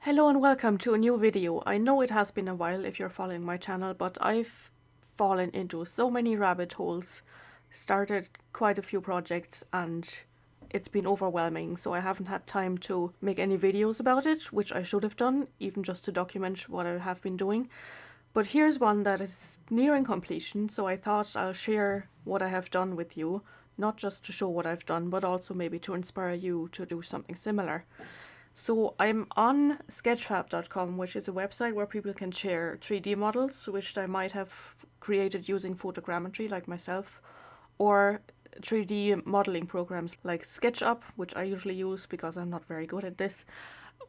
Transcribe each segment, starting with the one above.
Hello and welcome to a new video. I know it has been a while if you're following my channel, but I've fallen into so many rabbit holes, started quite a few projects, and it's been overwhelming, so I haven't had time to make any videos about it, which I should have done, even just to document what I have been doing. But here's one that is nearing completion, so I thought I'll share what I have done with you, not just to show what I've done, but also maybe to inspire you to do something similar. So I'm on Sketchfab.com, which is a website where people can share 3D models, which they might have created using Photogrammetry like myself, or 3D modeling programs like SketchUp, which I usually use because I'm not very good at this,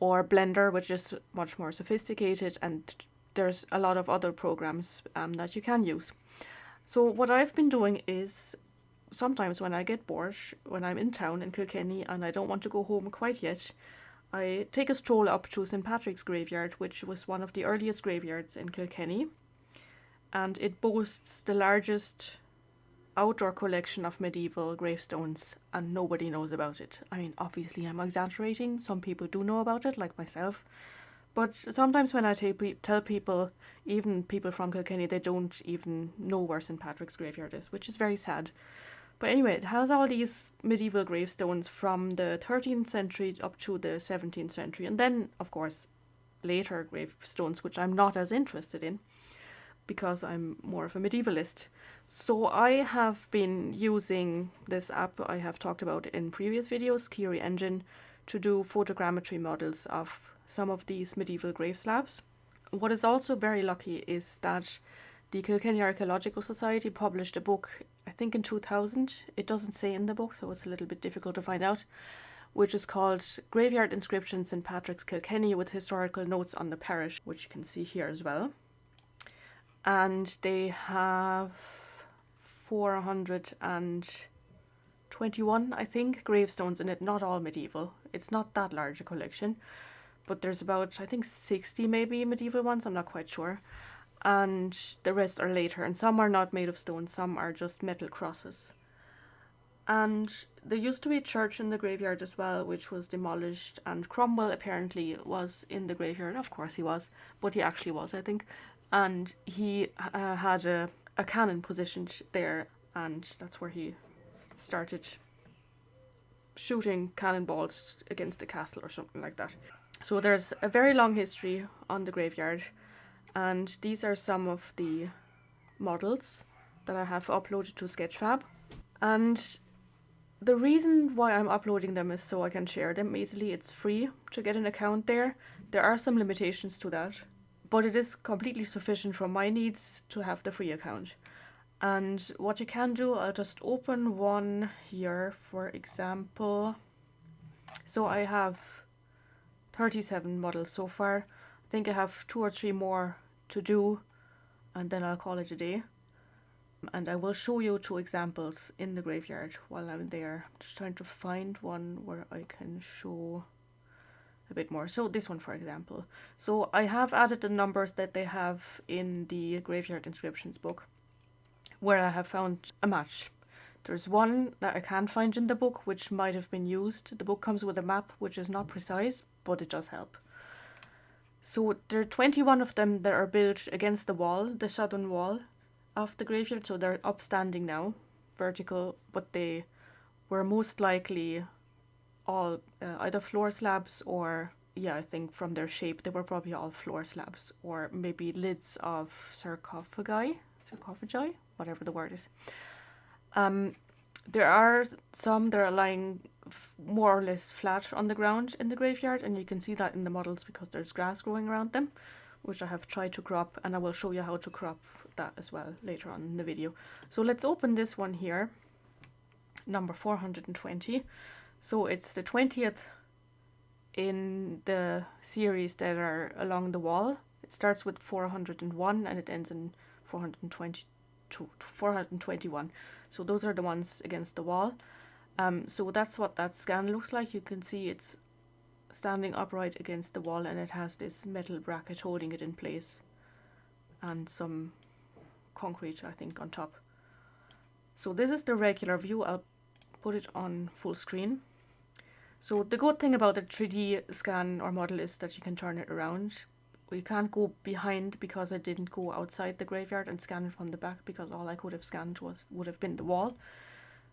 or Blender, which is much more sophisticated, and there's a lot of other programs that you can use. So what I've been doing is sometimes when I get bored, when I'm in town in Kilkenny and I don't want to go home quite yet, I take a stroll up to St. Patrick's graveyard, which was one of the earliest graveyards in Kilkenny, and it boasts the largest outdoor collection of medieval gravestones, and nobody knows about it. I mean, obviously I'm exaggerating, some people do know about it, like myself, but sometimes when I tell people, even people from Kilkenny, they don't even know where St. Patrick's graveyard is, which is very sad. But anyway, it has all these medieval gravestones from the 13th century up to the 17th century, and then, of course, later gravestones, which I'm not as interested in because I'm more of a medievalist. So I have been using this app I have talked about in previous videos, KiriEngine, to do photogrammetry models of some of these medieval grave slabs. What is also very lucky is that the Kilkenny Archaeological Society published a book, I think in 2000, it doesn't say in the book, so it's a little bit difficult to find out, which is called Graveyard Inscriptions in Patrick's Kilkenny with Historical Notes on the Parish, which you can see here as well. And they have 421, I think, gravestones in it, not all medieval. It's not that large a collection, but there's about, I think, 60 maybe medieval ones, I'm not quite sure. And the rest are later, and some are not made of stone, some are just metal crosses. And there used to be a church in the graveyard as well, which was demolished, and Cromwell apparently was in the graveyard. Of course he was, but he actually was, I think. And he had a cannon positioned there, and that's where he started shooting cannonballs against the castle or something like that. So there's a very long history on the graveyard. And these are some of the models that I have uploaded to Sketchfab. And the reason why I'm uploading them is so I can share them easily. It's free to get an account there. There are some limitations to that, but it is completely sufficient for my needs to have the free account. And what you can do, I'll just open one here, for example. So I have 37 models so far. I think I have 2 or 3 more to do, and then I'll call it a day. And I will show you 2 examples in the graveyard while I'm there. I'm just trying to find one where I can show a bit more. So this one, for example. So I have added the numbers that they have in the graveyard inscriptions book, where I have found a match. There's one that I can't find in the book, which might have been used. The book comes with a map, which is not precise, but it does help. So there are 21 of them that are built against the wall, the southern wall of the graveyard. So they're upstanding now, vertical, but they were most likely all either floor slabs or, yeah, I think from their shape, they were probably all floor slabs, or maybe lids of sarcophagi, whatever the word is. There are some that are lying more or less flat on the ground in the graveyard, and you can see that in the models because there's grass growing around them, which I have tried to crop, and I will show you how to crop that as well later on in the video. So let's open this one here, number 420. So it's the 20th in the series that are along the wall. It starts with 401 and it ends in 421. So those are the ones against the wall. So that's what that scan looks like. You can see it's standing upright against the wall, and it has this metal bracket holding it in place, and some concrete, I think, on top. So this is the regular view. I'll put it on full screen. So the good thing about a 3D scan or model is that you can turn it around. You can't go behind because I didn't go outside the graveyard and scan it from the back, because all I could have scanned would have been the wall.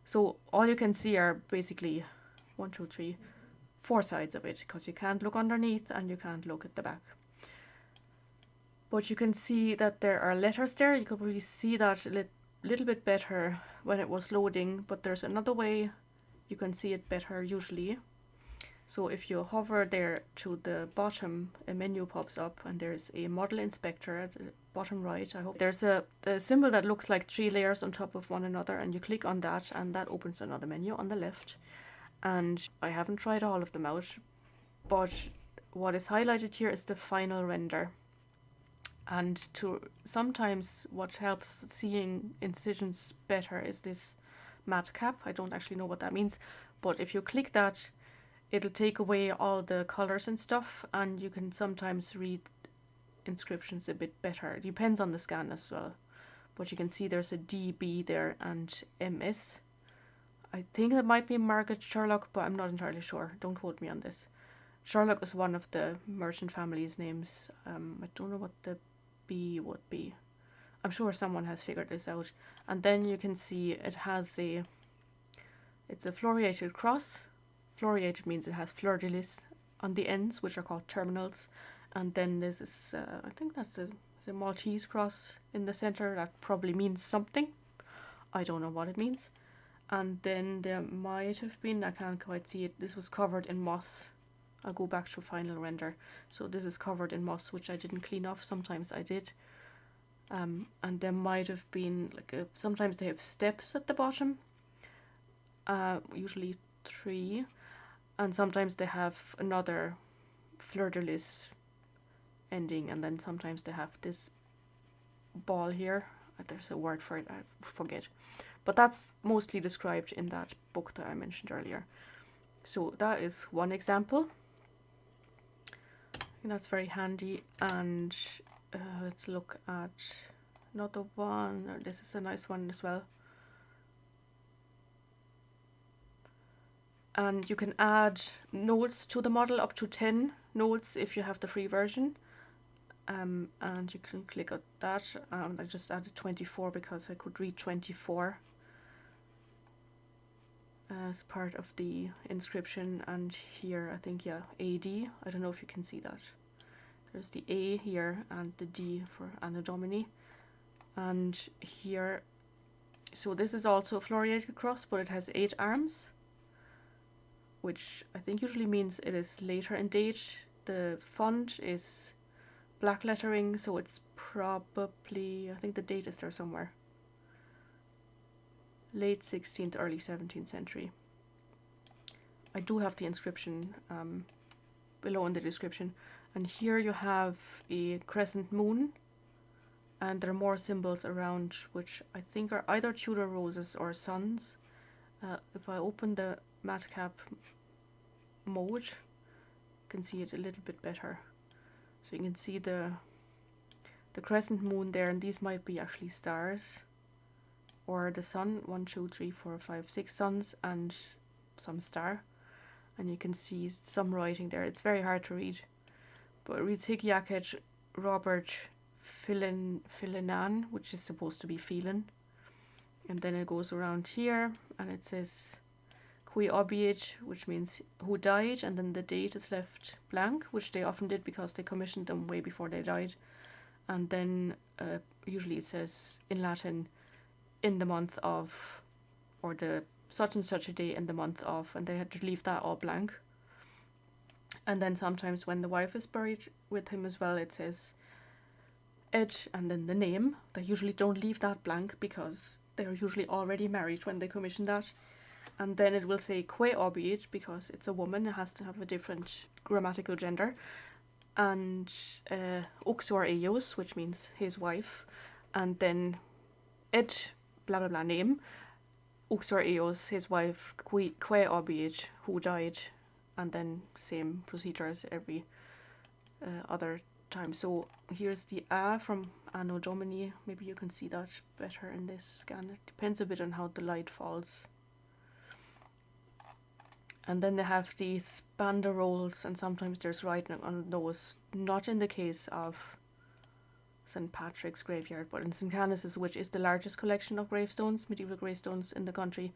So all you can see are basically 1, 2, 3, 4 sides of it, because you can't look underneath and you can't look at the back. But you can see that there are letters there. You could probably see that a little bit better when it was loading, but there's another way you can see it better usually. So if you hover there to the bottom, a menu pops up and there's a model inspector at the bottom right. I hope there's the symbol that looks like 3 layers on top of one another, and you click on that and that opens another menu on the left. And I haven't tried all of them out, but what is highlighted here is the final render. And sometimes what helps seeing incisions better is this Matcap. I don't actually know what that means, but if you click that, it'll take away all the colors and stuff, and you can sometimes read inscriptions a bit better. It depends on the scan as well. But you can see there's a DB there and MS. I think that might be Margaret Sherlock, but I'm not entirely sure. Don't quote me on this. Sherlock is one of the merchant family's names. I don't know what the B would be. I'm sure someone has figured this out. And then you can see it has it's a floriated cross. Floriated means it has fleur-de-lis on the ends, which are called terminals. And then there's this, I think that's a Maltese cross in the center. That probably means something. I don't know what it means. And then there might have been, I can't quite see it, this was covered in moss. I'll go back to final render. So this is covered in moss, which I didn't clean off. Sometimes I did. And there might have been, sometimes they have steps at the bottom. Usually 3. And sometimes they have another fleur-de-lis ending, and then sometimes they have this ball here. There's a word for it, I forget. But that's mostly described in that book that I mentioned earlier. So that is one example. And that's very handy. And let's look at another one. This is a nice one as well. And you can add nodes to the model, up to 10 nodes if you have the free version. And you can click on that. I just added 24 because I could read 24 as part of the inscription. And here, I think, yeah, AD. I don't know if you can see that. There's the A here and the D for Anno Domini. And here, so this is also a floriated cross, but it has 8 arms, which I think usually means it is later in date. The font is black lettering, so it's probably, I think the date is there somewhere. Late 16th, early 17th century. I do have the inscription below in the description. And here you have a crescent moon, and there are more symbols around, which I think are either Tudor roses or suns. If I open the Matcap mode, you can see it a little bit better. So you can see the crescent moon there, and these might be actually stars, or the sun. 1, 2, 3, 4, 5, 6 suns and some star. And you can see some writing there. It's very hard to read, but it reads Hic Jacet Robert Philenan, which is supposed to be Phelan. And then it goes around here and it says Qui obiit, which means who died, and then the date is left blank, which they often did because they commissioned them way before they died. And then usually it says in Latin, in the month of, or the such and such a day in the month of, and they had to leave that all blank. And then sometimes when the wife is buried with him as well, it says Ed and then the name. They usually don't leave that blank because they're usually already married when they commission that. And then it will say que obiit because it's a woman, it has to have a different grammatical gender. And uxor eios, which means his wife. And then Ed blah blah blah name. Uxor eios, his wife, que obiit, who died. And then same procedure as every other time. So here's the A from Anno Domini. Maybe you can see that better in this scan. It depends a bit on how the light falls. And then they have these banderoles, and sometimes there's writing on those. Not in the case of St. Patrick's graveyard, but in St. Canice's, which is the largest collection of gravestones, medieval gravestones in the country.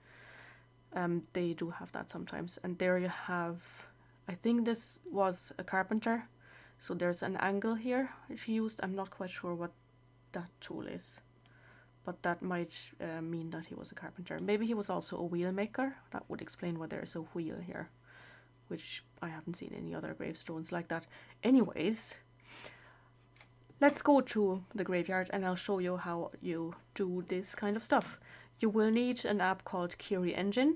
They do have that sometimes. And there you have, I think this was a carpenter. So there's an angle here she used. I'm not quite sure what that tool is, but that might mean that he was a carpenter. Maybe he was also a wheel maker. That would explain why there's a wheel here, which I haven't seen any other gravestones like that. Anyways, let's go to the graveyard and I'll show you how you do this kind of stuff. You will need an app called KiriEngine.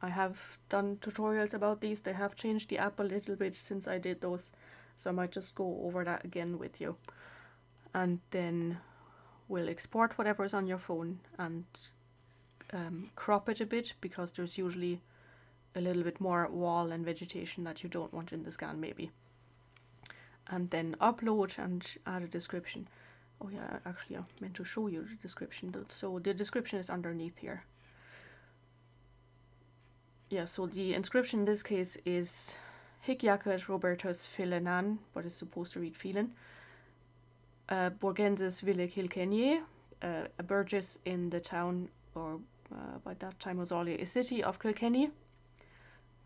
I have done tutorials about these. They have changed the app a little bit since I did those, so I might just go over that again with you. And then we'll export whatever's on your phone and crop it a bit, because there's usually a little bit more wall and vegetation that you don't want in the scan maybe. And then upload and add a description. Oh yeah, actually I meant to show you the description. So the description is underneath here. Yeah, so the inscription in this case is Hic jacet Robertus Philenan, but it's supposed to read Phelan. Borgensis Ville Kilkenny, a burgess in the town, or by that time was only a city of Kilkenny.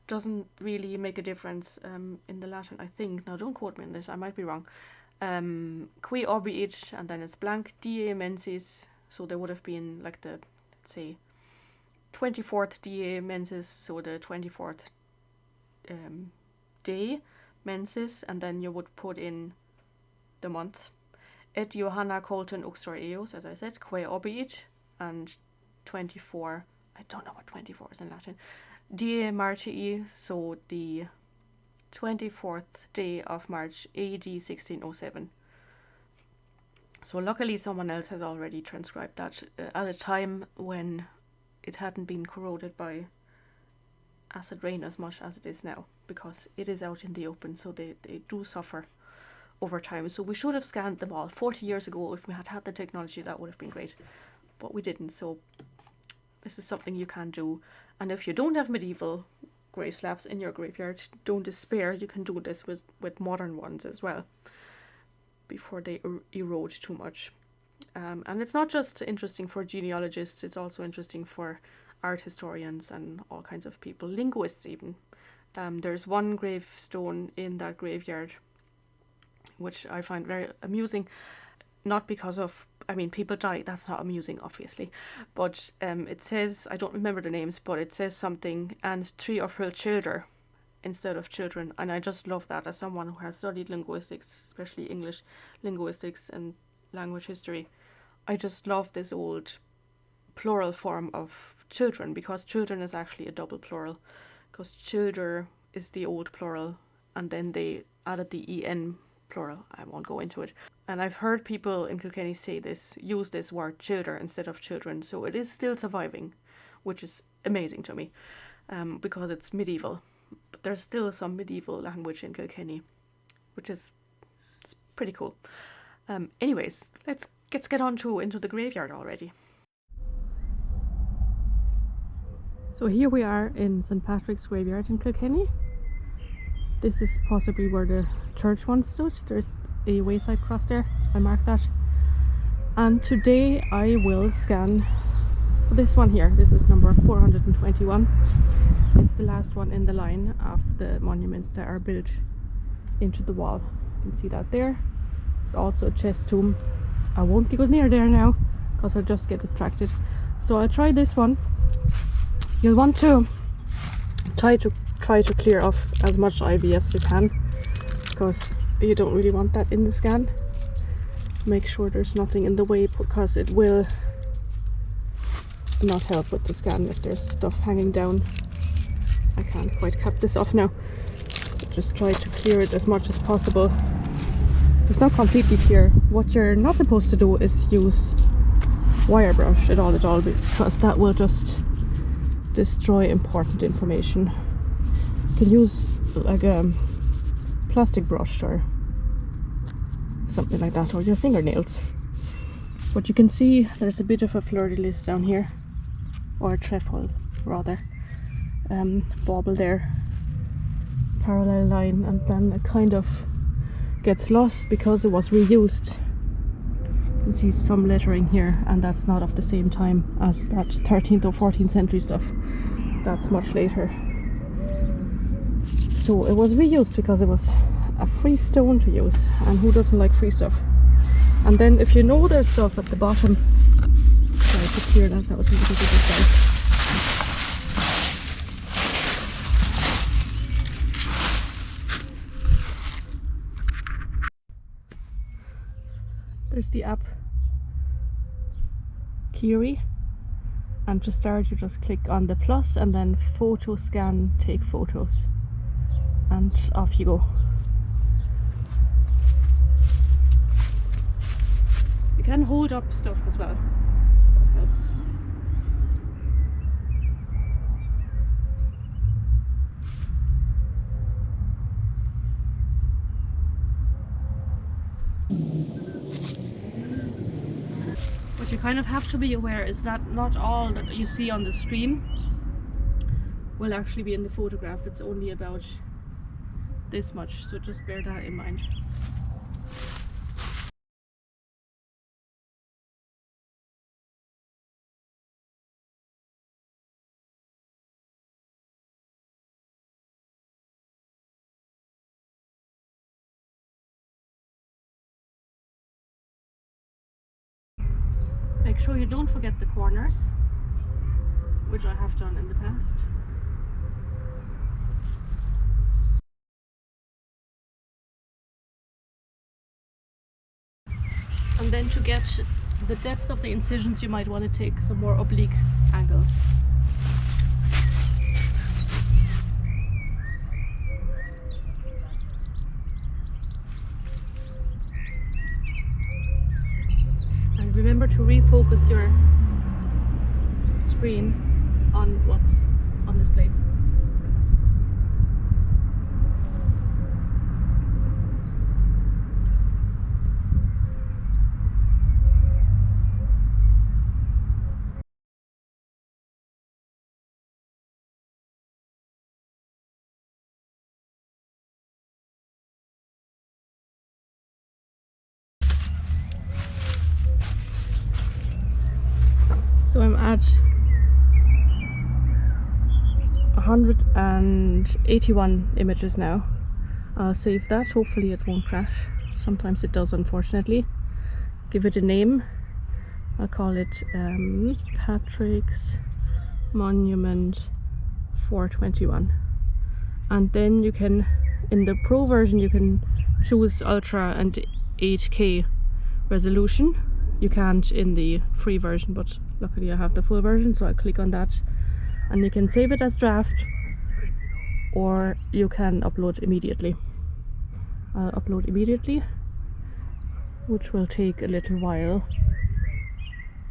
Doesn't really make a difference in the Latin, I think. Now don't quote me on this, I might be wrong. Qui obiit, and then it's blank, die mensis, so there would have been like the, let's say, 24th die mensis, so the 24th day mensis, and then you would put in the month. Et Johanna Colton uxor eos, as I said, quae obiit, and 24, I don't know what 24 is in Latin, die Martii, so the 24th day of March, AD 1607. So luckily someone else has already transcribed that at a time when it hadn't been corroded by acid rain as much as it is now, because it is out in the open, so they do suffer over time. So we should have scanned them all 40 years ago. If we had had the technology, that would have been great, but we didn't. So this is something you can do. And if you don't have medieval grave slabs in your graveyard, don't despair. You can do this with modern ones as well, before they erode too much. And it's not just interesting for genealogists, it's also interesting for art historians and all kinds of people, linguists even. There's one gravestone in that graveyard which I find very amusing, not because of, I mean, people die, that's not amusing obviously, but it says, I don't remember the names, but it says something, and 3 of her children instead of children, and I just love that. As someone who has studied linguistics, especially English linguistics and language history, I just love this old plural form of children, because children is actually a double plural, because childer is the old plural, and then they added the en plural. I won't go into it. And I've heard people in Kilkenny say this, use this word childer instead of children, so it is still surviving, which is amazing to me, because it's medieval. But there's still some medieval language in Kilkenny, which is, it's pretty cool. Anyways, let's get on into the graveyard already. So here we are in St. Patrick's graveyard in Kilkenny. This is possibly where the church once stood. There's a wayside cross there, I marked that. And today I will scan this one here. This is number 421. It's the last one in the line of the monuments that are built into the wall. You can see that there. It's also a chest tomb. I won't go near there now because I'll just get distracted. So I'll try this one. You'll want to try to clear off as much ivy as you can, because you don't really want that in the scan. Make sure there's nothing in the way, because it will not help with the scan if there's stuff hanging down. I can't quite cap this off now. So just try to clear it as much as possible. It's not completely clear. What you're not supposed to do is use wire brush at all, because that will just destroy important information. You can use like a plastic brush or something like that, or your fingernails. But you can see there's a bit of a fleur-de-lis down here, or a trefoil rather. bauble there, parallel line, and then it kind of gets lost because it was reused. You can see some lettering here, and that's not of the same time as that 13th or 14th century stuff. That's much later. So it was reused because it was a free stone to use, and who doesn't like free stuff? And then if you know there's stuff at the bottom, sorry to clear that, that was really good this time. There's the app Kiri, and to start you just click on the plus and then photo scan, take photos, and off you go. You can hold up stuff as well, that helps. What you kind of have to be aware is that not all that you see on the screen will actually be in the photograph. It's only about this much, so just bear that in mind. Make sure you don't forget the corners, which I have done in the past. And then to get the depth of the incisions, you might want to take some more oblique angles. And remember to refocus your screen on what's on display. So I'm at 181 images now. I'll save that, hopefully it won't crash. Sometimes it does, unfortunately. Give it a name. I'll call it Patrick's Monument 421. And then you can, in the Pro version, you can choose Ultra and 8K resolution. You can't in the free version, but luckily I have the full version, so I click on that and you can save it as draft, or you can upload immediately. I'll upload immediately, which will take a little while.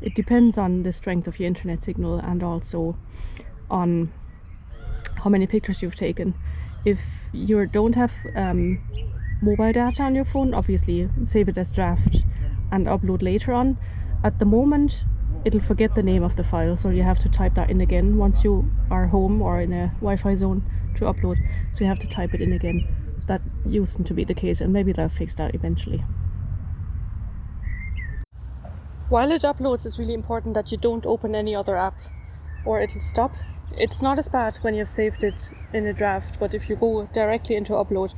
It depends on the strength of your internet signal and also on how many pictures you've taken. If you don't have mobile data on your phone, obviously save it as draft and upload later on. At the moment it'll forget the name of the file, so you have to type that in again once you are home or in a Wi-Fi zone to upload, so you have to type it in again. That used to be the case, and maybe they'll fix that eventually. While it uploads, it's really important that you don't open any other app or it'll stop. It's not as bad when you've saved it in a draft, but if you go directly into upload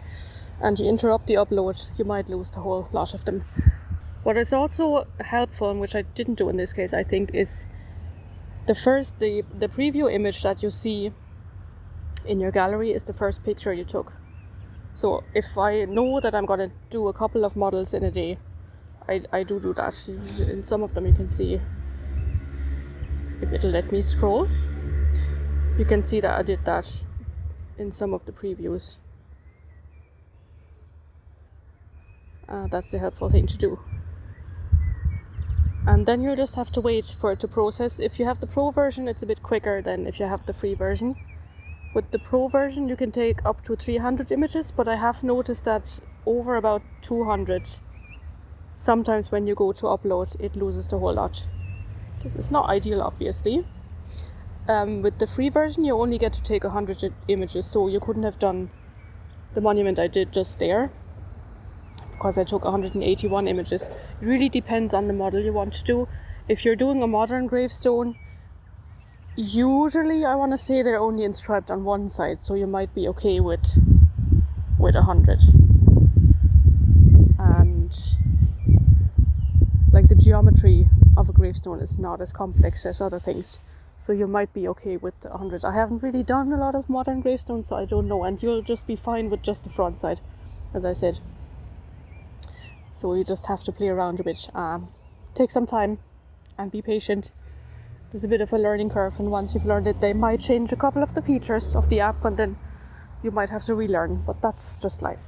and you interrupt the upload, you might lose the whole lot of them. What is also helpful, and which I didn't do in this case, I think, is the preview image that you see in your gallery is the first picture you took. So if I know that I'm going to do a couple of models in a day, I do that. In some of them you can see, if it'll let me scroll, you can see that I did that in some of the previews. That's the helpful thing to do. And then you just have to wait for it to process. If you have the Pro version, it's a bit quicker than if you have the free version. With the Pro version you can take up to 300 images, but I have noticed that over about 200, sometimes when you go to upload, it loses the whole lot. This is not ideal, obviously. with the free version you only get to take 100 images, so you couldn't have done the monument I did just there, because I took 181 images. It really depends on the model you want to do. If you're doing a modern gravestone, usually I want to say they're only inscribed on one side, so you might be okay with 100. And like the geometry of a gravestone is not as complex as other things, so you might be okay with 100. I haven't really done a lot of modern gravestones, so I don't know, and you'll just be fine with just the front side, as I said. So you just have to play around a bit, take some time and be patient. There's a bit of a learning curve, and once you've learned it, they might change a couple of the features of the app, and then you might have to relearn, but that's just life.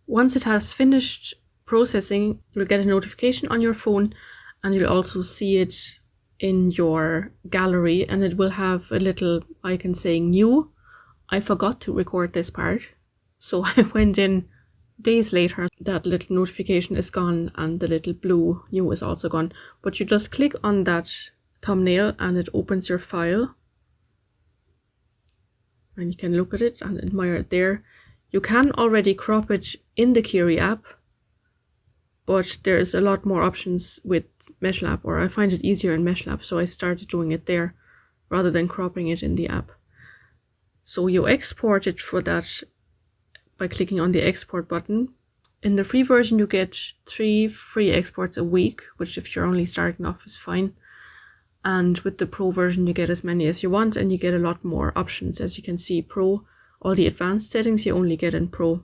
Once it has finished processing, you'll get a notification on your phone, and you'll also see it in your gallery, and it will have a little icon saying new. I forgot to record this part, so I went in days later. That little notification is gone, and the little blue new is also gone. But you just click on that thumbnail and it opens your file, and you can look at it and admire it there. You can already crop it in the Kiri app, but there's a lot more options with Meshlab, or I find it easier in Meshlab, so I started doing it there rather than cropping it in the app. So you export it for that by clicking on the export button. In the free version you get 3 free exports a week, which if you're only starting off is fine. And with the pro version you get as many as you want, and you get a lot more options. As you can see, pro, all the advanced settings you only get in pro.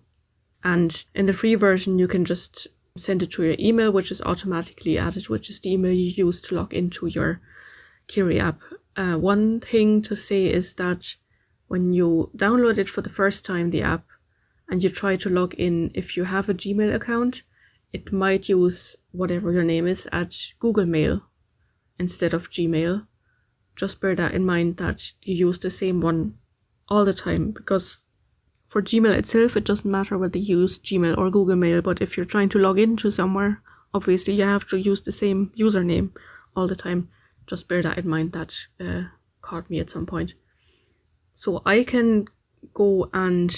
And in the free version you can just send it to your email, which is automatically added, which is the email you use to log into your Kiri app. One thing to say is that when you download it for the first time, the app, and you try to log in, if you have a Gmail account, it might use whatever your name is at Google Mail instead of Gmail. Just bear that in mind, that you use the same one all the time, because for Gmail itself it doesn't matter whether you use Gmail or Google Mail, but if you're trying to log into somewhere, obviously you have to use the same username all the time. Just bear that in mind. That caught me at some point. So I can go and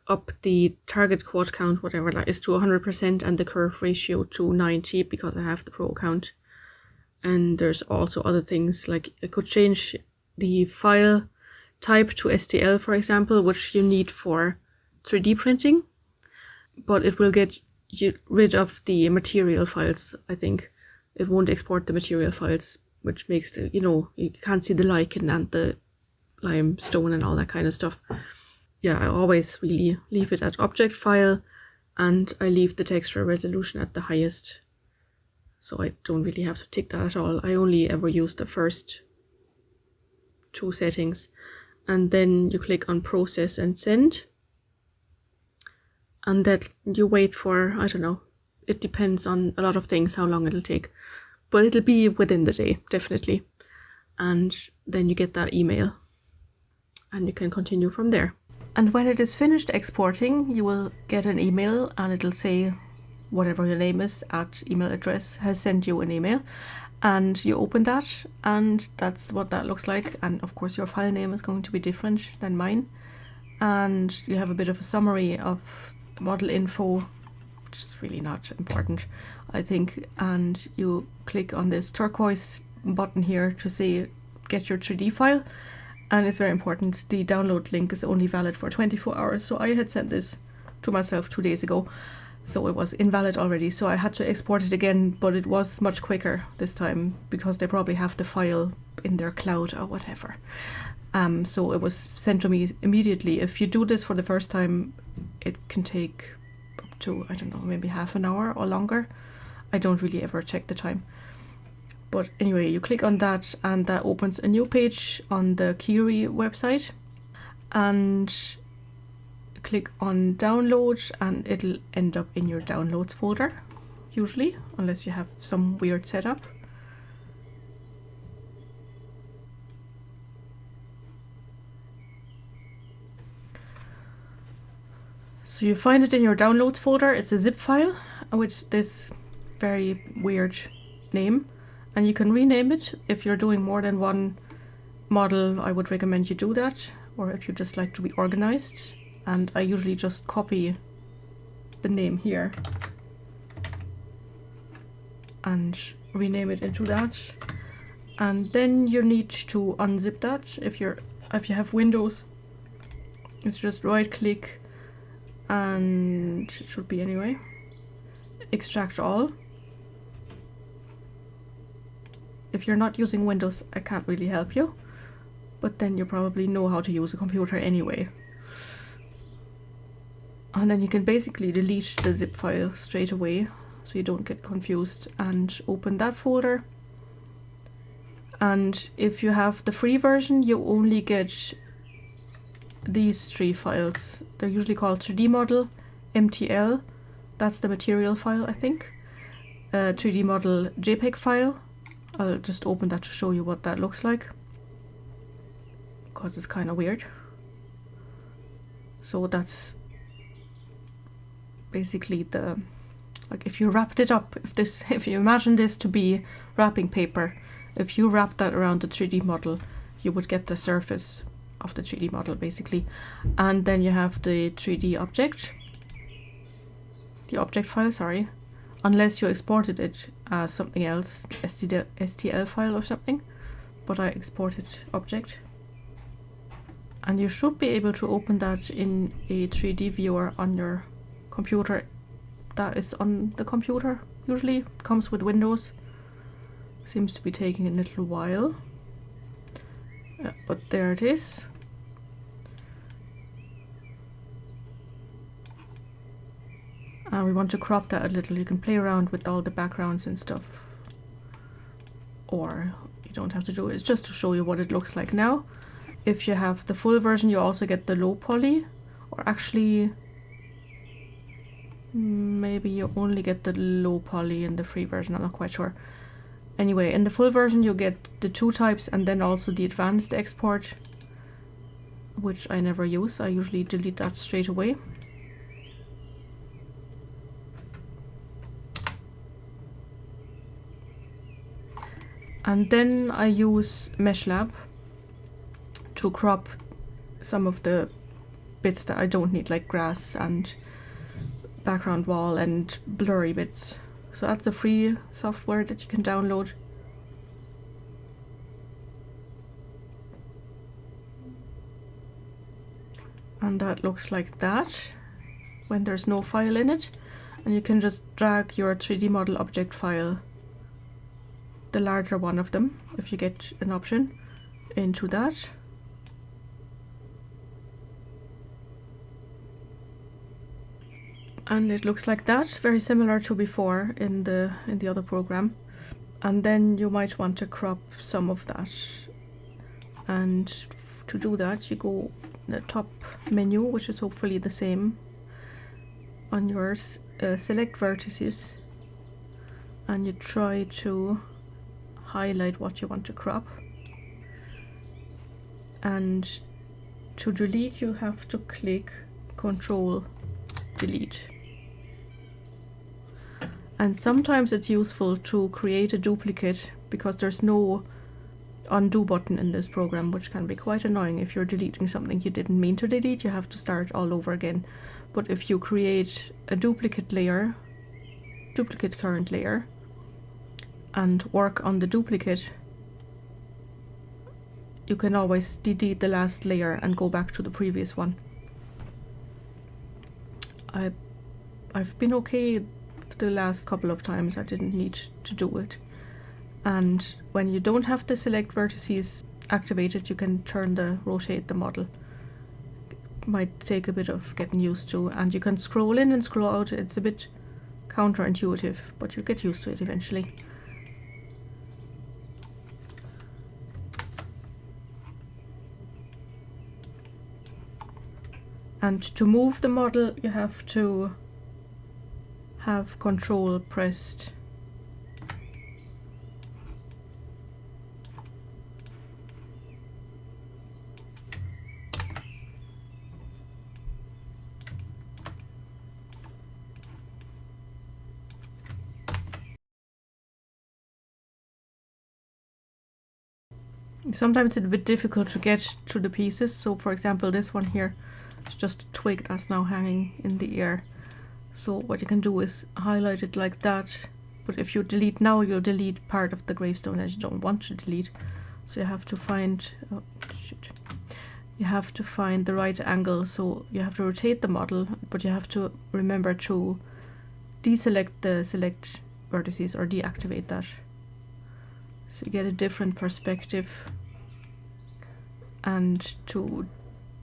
up the target quad count, whatever that is, to 100%, and the curve ratio to 90, because I have the pro account. And there's also other things, like I could change the file type to STL, for example, which you need for 3D printing, but it will get you rid of the material files. I think it won't export the material files, which makes the, you can't see the lichen and the limestone and all that kind of stuff. Yeah, I always really leave it at object file, and I leave the texture resolution at the highest. So I don't really have to tick that at all. I only ever use the first 2 settings. And then you click on process and send. And that you wait for, I don't know, it depends on a lot of things how long it'll take. But it'll be within the day, definitely. And then you get that email, and you can continue from there. And when it is finished exporting, you will get an email, and it'll say whatever your name is at email address has sent you an email, and you open that, and that's what that looks like. And of course your file name is going to be different than mine, and you have a bit of a summary of model info, which is really not important, I think. And you click on this turquoise button here to say get your 3D file. And it's very important, the download link is only valid for 24 hours. So I had sent this to myself 2 days ago, so it was invalid already. So I had to export it again, but it was much quicker this time, because they probably have the file in their cloud or whatever. So it was sent to me immediately. If you do this for the first time, it can take up to, I don't know, maybe half an hour or longer. I don't really ever check the time. But anyway, you click on that, and that opens a new page on the Kiri website, and click on download, and it'll end up in your downloads folder, usually, unless you have some weird setup. So you find it in your downloads folder. It's a zip file with this very weird name. And you can rename it. If you're doing more than one model, I would recommend you do that, or if you just like to be organized. And I usually just copy the name here and rename it into that. And then you need to unzip that. If you have Windows, it's just right click, and it should be anyway, extract all. If you're not using Windows, I can't really help you, but then you probably know how to use a computer anyway. And then you can basically delete the zip file straight away so you don't get confused, and open that folder. And if you have the free version, you only get these 3 files. They're usually called 3D model, MTL, that's the material file I think, 3D model JPEG file. I'll just open that to show you what that looks like, because it's kind of weird. So that's basically the, like, if you wrapped it up, if you imagine this to be wrapping paper, if you wrap that around the 3D model, you would get the surface of the 3D model basically. And then you have the 3D object, the object file, sorry, unless you exported it as something else, STL file or something, but I exported object. And you should be able to open that in a 3D viewer on your computer. That is on the computer, usually it comes with Windows. Seems to be taking a little while, but there it is. And we want to crop that a little. You can play around with all the backgrounds and stuff, or you don't have to do it. It's just to show you what it looks like now. If you have the full version, you also get the low poly, or actually maybe you only get the low poly in the free version, I'm not quite sure. Anyway, in the full version you get the 2 types and then also the advanced export, which I never use. I usually delete that straight away. And then I use Meshlab to crop some of the bits that I don't need, like grass and background wall and blurry bits. So that's a free software that you can download. And that looks like that when there's no file in it. And you can just drag your 3D model object file, the larger one of them, if you get an option, into that. And it looks like that, very similar to before in the other program. And then you might want to crop some of that. And to do that, you go the top menu, which is hopefully the same on yours, select vertices, and you try to highlight what you want to crop. And to delete, you have to click Control Delete. And sometimes it's useful to create a duplicate, because there's no undo button in this program, which can be quite annoying. If you're deleting something you didn't mean to delete, you have to start all over again. But if you create a duplicate layer, duplicate current layer, and work on the duplicate, you can always delete the last layer and go back to the previous one. I've been okay the last couple of times. I didn't need to do it. And when you don't have the select vertices activated, you can rotate the model. Might take a bit of getting used to, and you can scroll in and scroll out. It's a bit counterintuitive, but you'll get used to it eventually. And to move the model, you have to have Control pressed Sometimes it's a bit difficult to get to the pieces. So for example, this one here is just a twig that's now hanging in the air. So what you can do is highlight it like that. But if you delete now, you'll delete part of the gravestone that you don't want to delete. So you have to find, oh, shoot. You have to find the right angle. So you have to rotate the model, but you have to remember to deselect the select vertices or deactivate that. So you get a different perspective. And to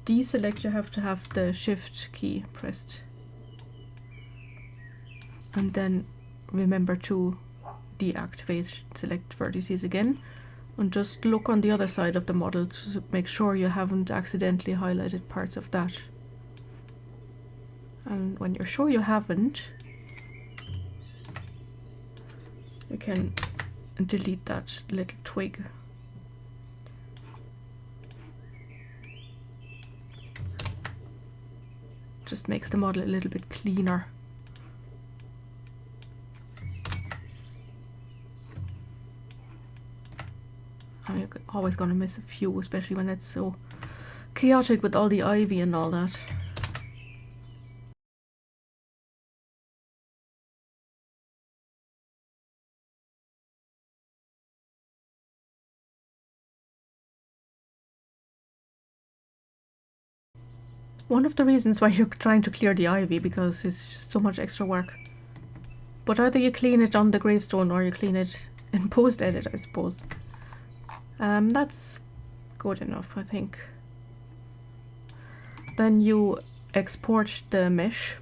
deselect, you have to have the shift key pressed. And then remember to deactivate select vertices again. And just look on the other side of the model to make sure you haven't accidentally highlighted parts of that. And when you're sure you haven't, you can delete that little twig. Just makes the model a little bit cleaner. I'm always going to miss a few, especially when it's so chaotic with all the ivy and all that. One of the reasons why you're trying to clear the ivy, because it's just so much extra work. But either you clean it on the gravestone or you clean it in post-edit, I suppose. That's good enough, I think. Then you export the mesh.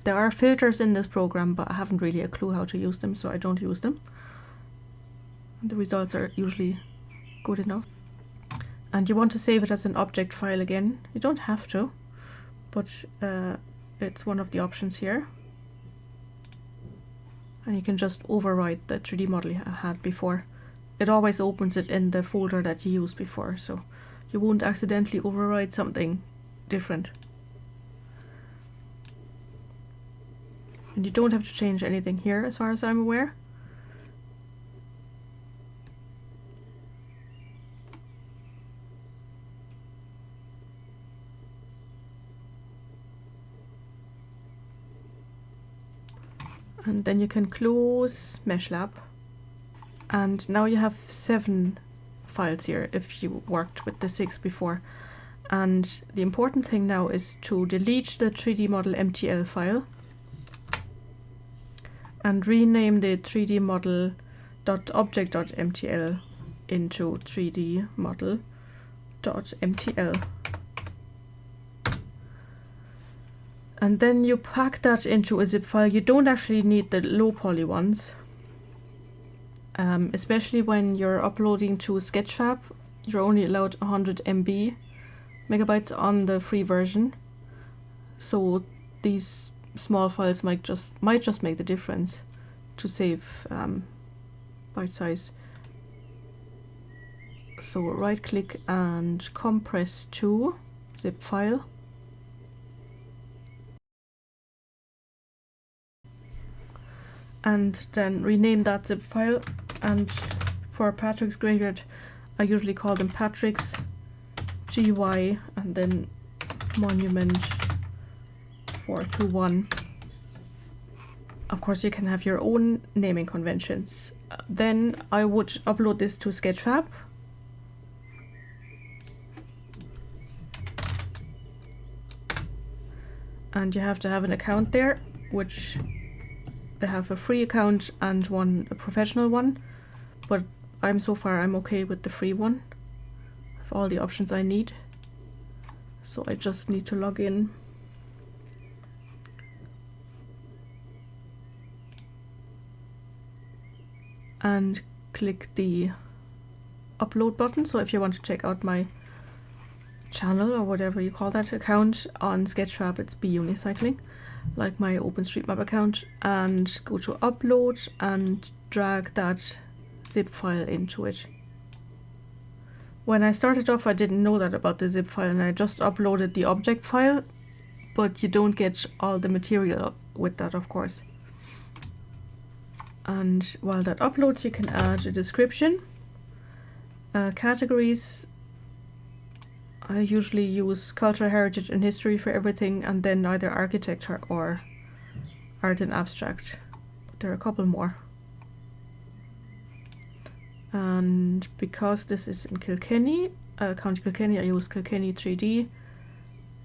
There are filters in this program, but I haven't really a clue how to use them, so I don't use them. And the results are usually good enough. And you want to save it as an object file again. You don't have to, but it's one of the options here. And you can just overwrite the 3D model you had before. It always opens it in the folder that you used before, so you won't accidentally overwrite something different. And you don't have to change anything here as far as I'm aware. And then you can close Meshlab. And now you have 7 files here if you worked with the 6 before. And the important thing now is to delete the 3D model MTL file and rename the 3D model.object.mtl into 3D model.mtl. And then you pack that into a zip file. You don't actually need the low poly ones. Especially when you're uploading to Sketchfab, you're only allowed 100 megabytes on the free version. So these small files might just make the difference to save byte size. So right click and compress to zip file. And then rename that zip file. And for Patrick's graveyard, I usually call them Patrick's GY and then monument 421. Of course, you can have your own naming conventions. Then I would upload this to Sketchfab. And you have to have an account there, which they have a free account and a professional one. But I'm okay with the free one. I have all the options I need. So I just need to log in. And click the upload button. So if you want to check out my channel or whatever you call that account on Sketchfab, it's Unicycling, like my OpenStreetMap account, and go to upload and drag that zip file into it. When I started off, I didn't know that about the zip file and I just uploaded the object file, but you don't get all the material with that, of course. And while that uploads, you can add a description. Categories, I usually use cultural heritage and history for everything, and then either architecture or art and abstract. But there are a couple more. And because this is in Kilkenny, County Kilkenny, I use Kilkenny 3D,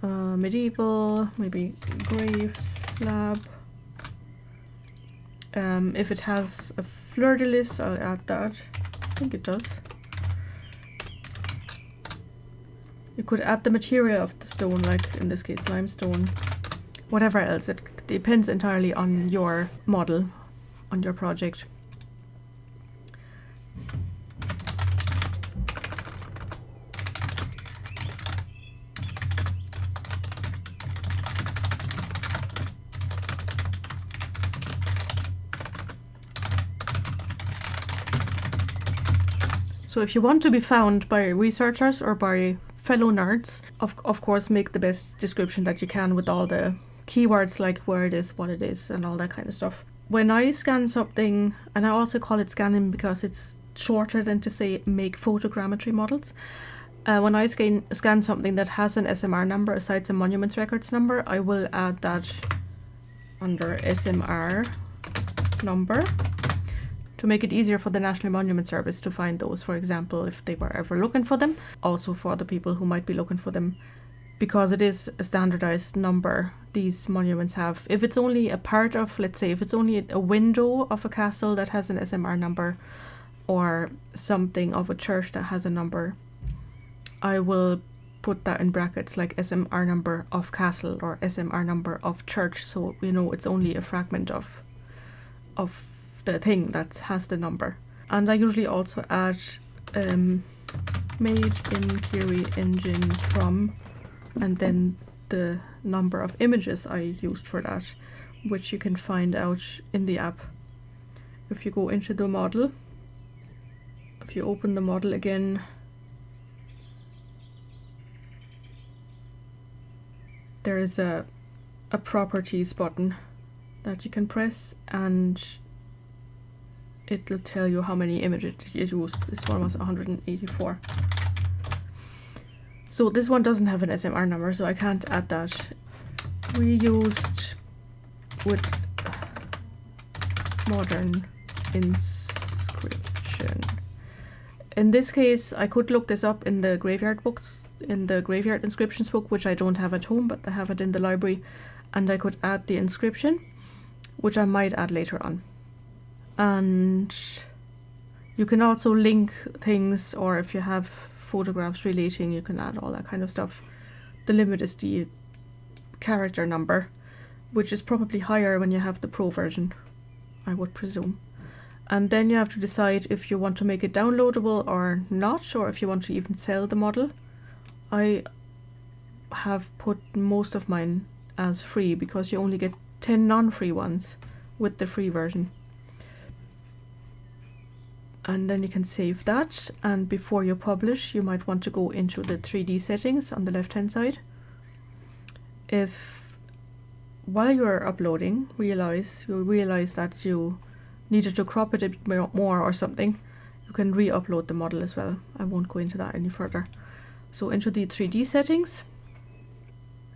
medieval, maybe graveslab. If it has a fleur-de-lis, I'll add that. I think it does. You could add the material of the stone, like in this case limestone, whatever else. It depends entirely on your model, on your project. So if you want to be found by researchers or by fellow nerds, of course make the best description that you can with all the keywords like where it is, what it is, and all that kind of stuff. When I scan something, and I also call it scanning because it's shorter than to say make photogrammetry models. When I scan something that has an SMR number, a Sites and Monuments Records number, I will add that under SMR number, to make it easier for the National Monument Service to find those, for example, if they were ever looking for them. Also for the people who might be looking for them, because it is a standardized number these monuments have. If it's only a part of, let's say, if it's only a window of a castle that has an SMR number, or something of a church that has a number, I will put that in brackets, like SMR number of castle or SMR number of church, so you know it's only a fragment of the thing that has the number. And I usually also add made in KiriEngine from, and then the number of images I used for that, which you can find out in the app. If you go into the model, if you open the model again, there is a properties button that you can press, and it'll tell you how many images it used. This one was 184. So this one doesn't have an SMR number, so I can't add that. We used with modern inscription. In this case, I could look this up in the graveyard books, in the graveyard inscriptions book, which I don't have at home, but I have it in the library, and I could add the inscription, which I might add later on. And you can also link things, or if you have photographs relating, you can add all that kind of stuff. The limit is the character number, which is probably higher when you have the pro version, I would presume. And then you have to decide if you want to make it downloadable or not, or if you want to even sell the model. I have put most of mine as free, because you only get 10 non-free ones with the free version. And then you can save that, and before you publish you might want to go into the 3D settings on the left hand side. If while you're uploading you realize that you needed to crop it a bit more or something, you can re-upload the model as well. I won't go into that any further. So into the 3D settings,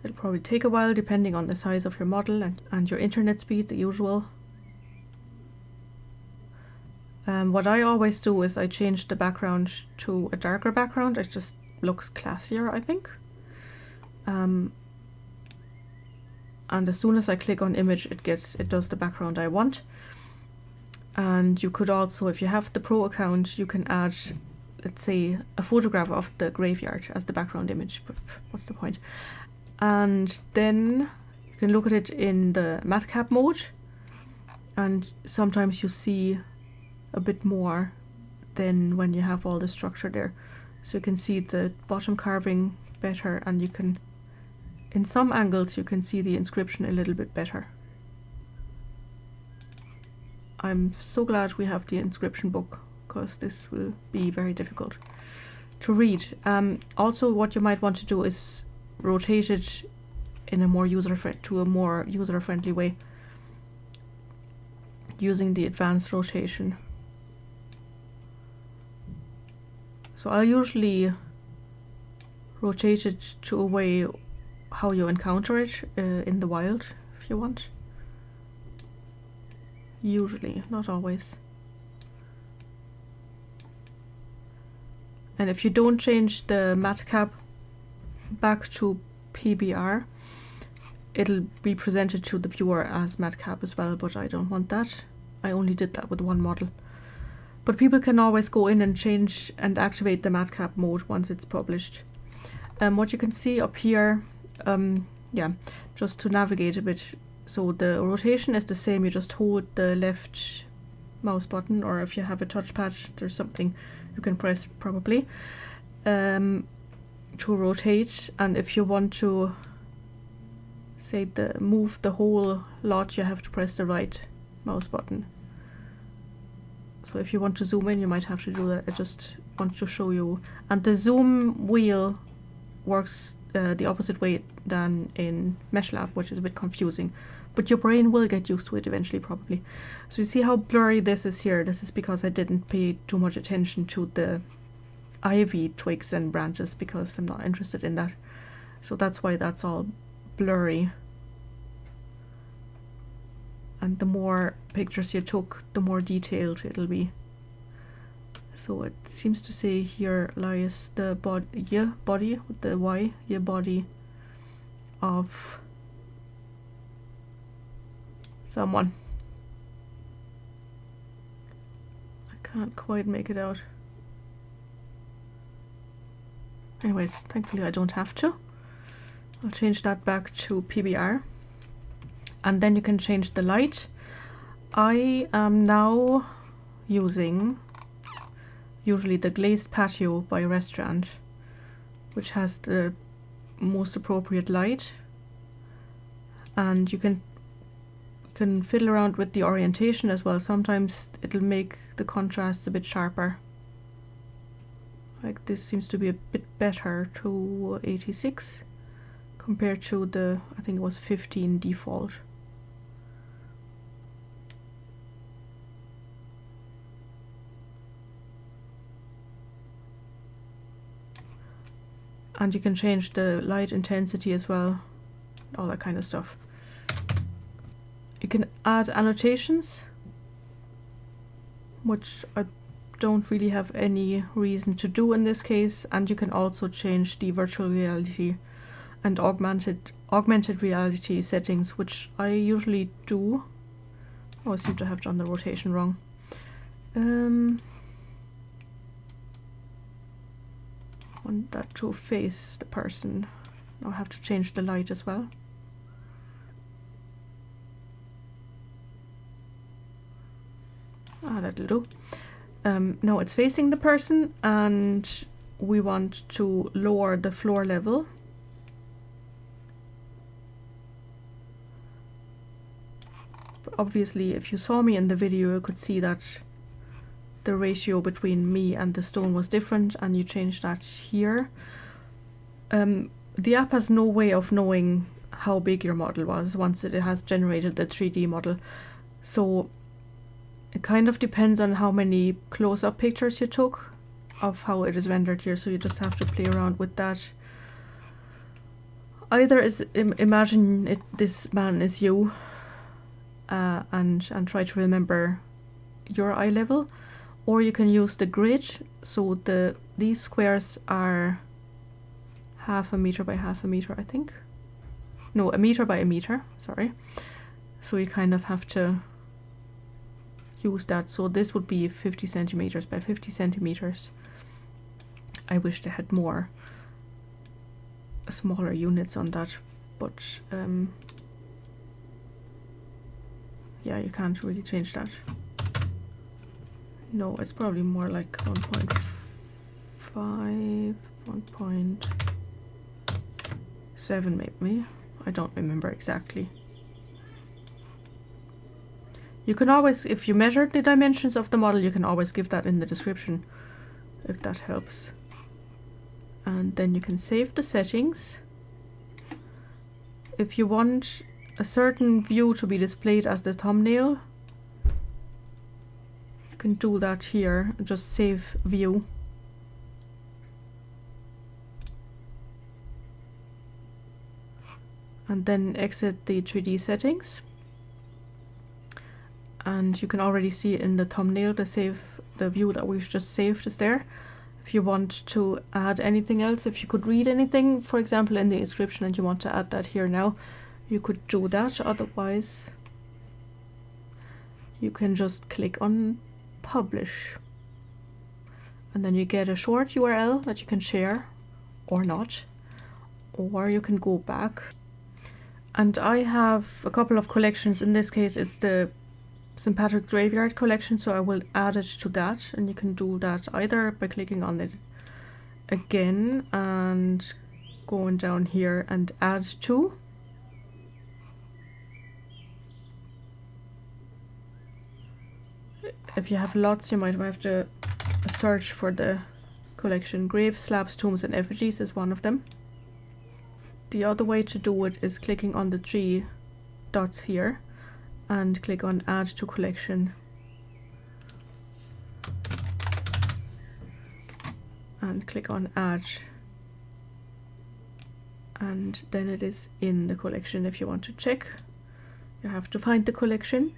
it'll probably take a while depending on the size of your model and your internet speed, the usual. What I always do is I change the background to a darker background. It just looks classier, I think. And as soon as I click on image, it does the background I want. And you could also, if you have the pro account, you can add, let's say, a photograph of the graveyard as the background image, but what's the point? And then you can look at it in the Matcap mode, and sometimes you see a bit more than when you have all the structure there. So you can see the bottom carving better, and you can, in some angles, you can see the inscription a little bit better. I'm so glad we have the inscription book, because this will be very difficult to read. Also, what you might want to do is rotate it in a more user-friendly way, using the advanced rotation. So I'll usually rotate it to a way how you encounter it in the wild, if you want. Usually, not always. And if you don't change the Matcap back to PBR, it'll be presented to the viewer as Matcap as well, but I don't want that. I only did that with one model. But people can always go in and change and activate the Matcap mode once it's published. What you can see up here, yeah, just to navigate a bit. So the rotation is the same, you just hold the left mouse button, or if you have a touchpad, there's something you can press probably to rotate. And if you want to say move the whole lot, you have to press the right mouse button. So if you want to zoom in, you might have to do that. I just want to show you. And the zoom wheel works the opposite way than in Meshlab, which is a bit confusing. But your brain will get used to it eventually, probably. So you see how blurry this is here? This is because I didn't pay too much attention to the ivy twigs and branches, because I'm not interested in that. So that's why that's all blurry. And the more pictures you took, the more detailed it'll be. So it seems to say here lies the body with the Y, body of someone. I can't quite make it out. Anyways, thankfully I don't have to. I'll change that back to PBR. And then you can change the light. I am now using usually the glazed patio by Restaurant, which has the most appropriate light. And you can fiddle around with the orientation as well. Sometimes it'll make the contrasts a bit sharper. Like this seems to be a bit better to 86 compared to the, I think it was 15 default. And you can change the light intensity as well, all that kind of stuff. You can add annotations, which I don't really have any reason to do in this case, and you can also change the virtual reality and augmented reality settings, which I usually do. Oh, I seem to have done the rotation wrong. Want that to face the person. I'll have to change the light as well. Ah, that'll do. Now it's facing the person, and we want to lower the floor level. But obviously, if you saw me in the video, you could see that the ratio between me and the stone was different, and you change that here. The app has no way of knowing how big your model was once it has generated the 3D model. So it kind of depends on how many close-up pictures you took of how it is rendered here, so you just have to play around with that. Either imagine this man is you, and try to remember your eye level, or you can use the grid. So these squares are 1/2 meter by 1/2 meter, I think. No, 1 meter by 1 meter, sorry. So you kind of have to use that. So this would be 50 centimeters by 50 centimeters. I wish they had more smaller units on that, but yeah, you can't really change that. No, it's probably more like 1.5, 1.7 maybe. I don't remember exactly. You can always, if you measured the dimensions of the model, you can always give that in the description, if that helps. And then you can save the settings. If you want a certain view to be displayed as the thumbnail, you can do that here. Just save view. and then exit the 3D settings. And you can already see in the thumbnail the view that we've just saved is there. If you want to add anything else, if you could read anything, for example, in the inscription, and you want to add that here now, you could do that. Otherwise, you can just click on publish. And then you get a short URL that you can share or not. Or you can go back. And I have a couple of collections. In this case, it's the St. Patrick's Graveyard collection, so I will add it to that, and you can do that either by clicking on it again and going down here and add to. If you have lots, you might have to search for the collection. Grave slabs, tombs and effigies is one of them. The other way to do it is clicking on the 3 dots here and click on add to collection, and click on add, and then it is in the collection. If you want to check, you have to find the collection.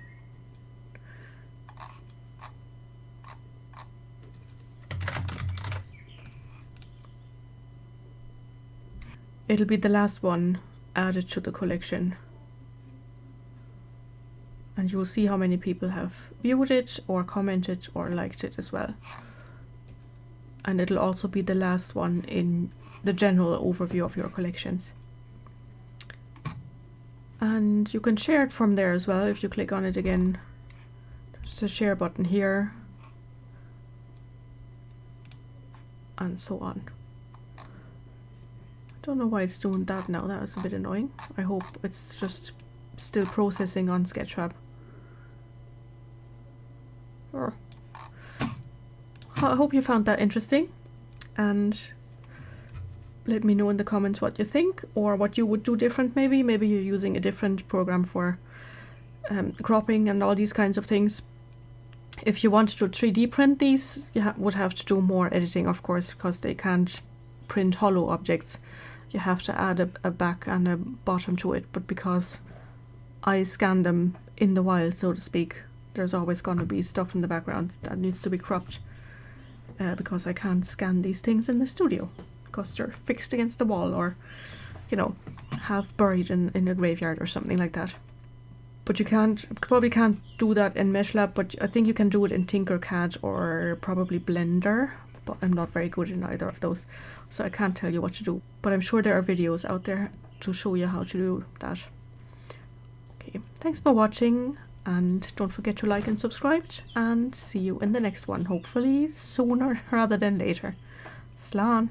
It'll be the last one added to the collection. And you will see how many people have viewed it or commented or liked it as well. And it'll also be the last one in the general overview of your collections. And you can share it from there as well. If you click on it again, there's a share button here, and so on. I don't know why it's doing that now. That was a bit annoying. I hope it's just still processing on Sketchfab. I hope you found that interesting, and let me know in the comments what you think, or what you would do different. Maybe you're using a different program for cropping and all these kinds of things. If you wanted to 3D print these, you would have to do more editing, of course, because they can't print hollow objects. You have to add a back and a bottom to it, but because I scan them in the wild, so to speak, there's always going to be stuff in the background that needs to be cropped, because I can't scan these things in the studio because they're fixed against the wall, or, you know, half buried in a graveyard or something like that. But you probably can't do that in Meshlab, but I think you can do it in Tinkercad or probably Blender, but I'm not very good in either of those, so I can't tell you what to do. But I'm sure there are videos out there to show you how to do that. Okay, thanks for watching, and don't forget to like and subscribe, and see you in the next one, hopefully sooner rather than later. Slán.